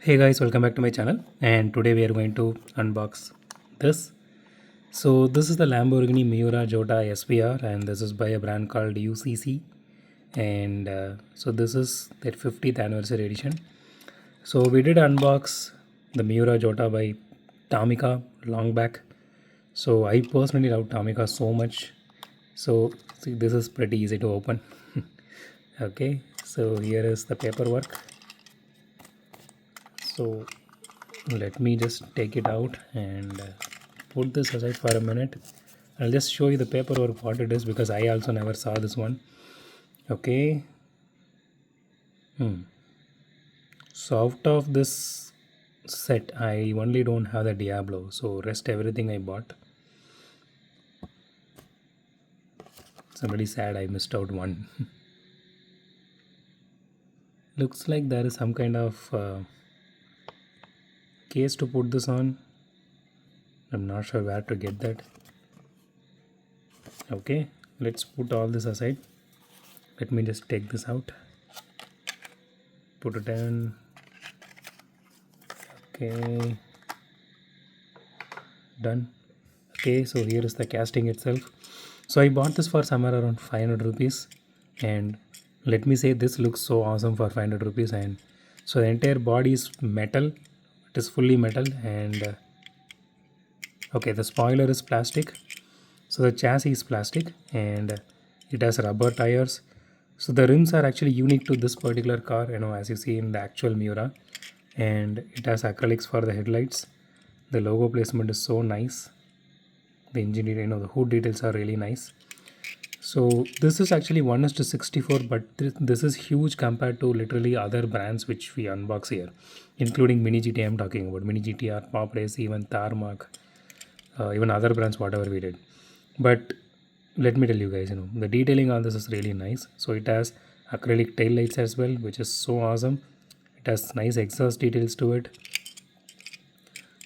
Hey guys, welcome back to my channel, and today we are going to unbox this. So this is the Lamborghini Miura Jota SVR, and this is by a brand called UCC, and so this is their 50th anniversary edition. So we did unbox the Miura Jota by Tamika long back. So I personally love Tamika so much. So see, this is pretty easy to open. Okay, so here is the paperwork. So let me just take it out and put this aside for a minute. I'll just show you the paperwork what it is, because I also never saw this one. Okay. So out of this set, I only don't have the Diablo, so rest everything I bought. So I'm really sad I missed out one. Looks like there is some kind of case to put this on. I'm not sure where to get that. Okay, let's put all this aside. Let me just take this out, put it in. Okay, done. Okay, so here is the casting itself. So I bought this for somewhere around 500 rupees, and let me say this looks so awesome for 500 rupees. And so the entire body is metal, it is fully metal, and okay, the spoiler is plastic. So the chassis is plastic, and it has rubber tires. So the rims are actually unique to this particular car, as you see in the actual Miura, and it has acrylics for the headlights. The logo placement is so nice. The engine, the hood details are really nice. So this is actually 1:64, but this is huge compared to literally other brands which we unbox here, including Mini GT. I'm talking about Mini GTR, Pop Race, even Tarmac, even other brands, whatever we did. But let me tell you guys, the detailing on this is really nice. So it has acrylic tail lights as well, which is so awesome. It has nice exhaust details to it.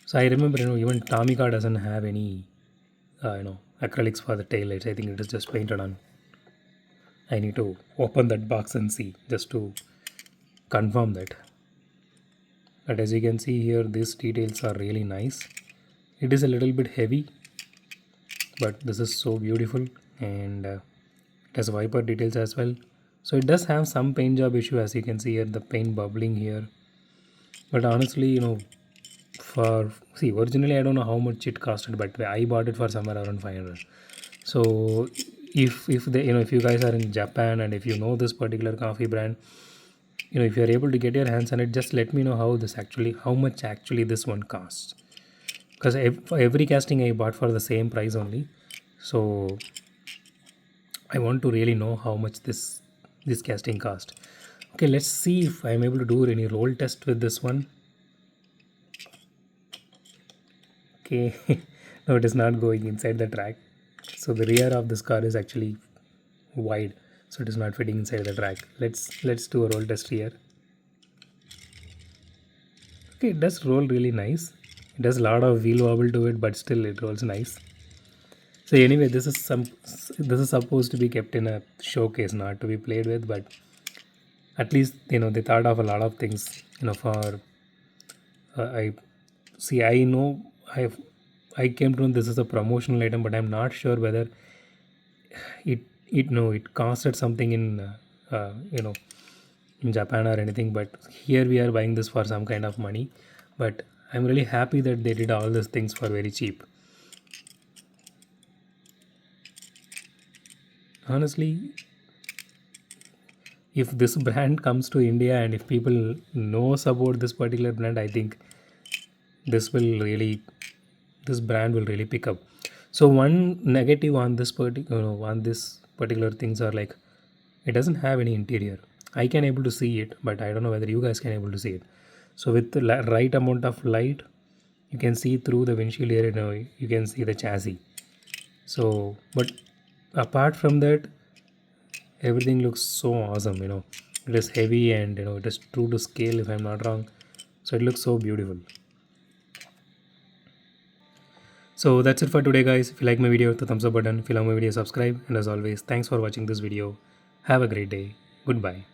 So I remember, even Tamika doesn't have any, acrylics for the tail lights. I think it is just painted on. I need to open that box and see just to confirm that. But as you can see here, these details are really nice. It is a little bit heavy, but this is so beautiful, and it has wiper details as well. So it does have some paint job issue, as you can see here, the paint bubbling here. But honestly, originally I don't know how much it costed, but I bought it for somewhere around 500. So if you guys are in Japan, and if you know this particular coffee brand, if you're able to get your hands on it, just let me know how much actually this one costs, because every casting I bought for the same price only. So I want to really know how much this casting cost. Okay, let's see if I'm able to do any roll test with this one. Okay, no, it is not going inside the track. So the rear of this car is actually wide, so it is not fitting inside the track. Let's do a roll test here. Okay, it does roll really nice. It has a lot of wheel wobble to it, but still it rolls nice. So anyway, this is supposed to be kept in a showcase, not to be played with, but at least they thought of a lot of things. For I know I came to know this is a promotional item, but I'm not sure whether it costed something in in Japan or anything. But here we are buying this for some kind of money. But I'm really happy that they did all these things for very cheap. Honestly, if this brand comes to India and if people knows about this particular brand, I think this brand will really pick up. So one negative on this particular things are like, it doesn't have any interior. I can able to see it, but I don't know whether you guys can able to see it. So with the right amount of light, you can see through the windshield area. You can see the chassis. So, but apart from that, everything looks so awesome. It is heavy, and it is true to scale, if I'm not wrong. So it looks so beautiful. So that's it for today, guys. If you like my video, hit the thumbs up button. If you love my video, subscribe. And as always, thanks for watching this video. Have a great day. Goodbye.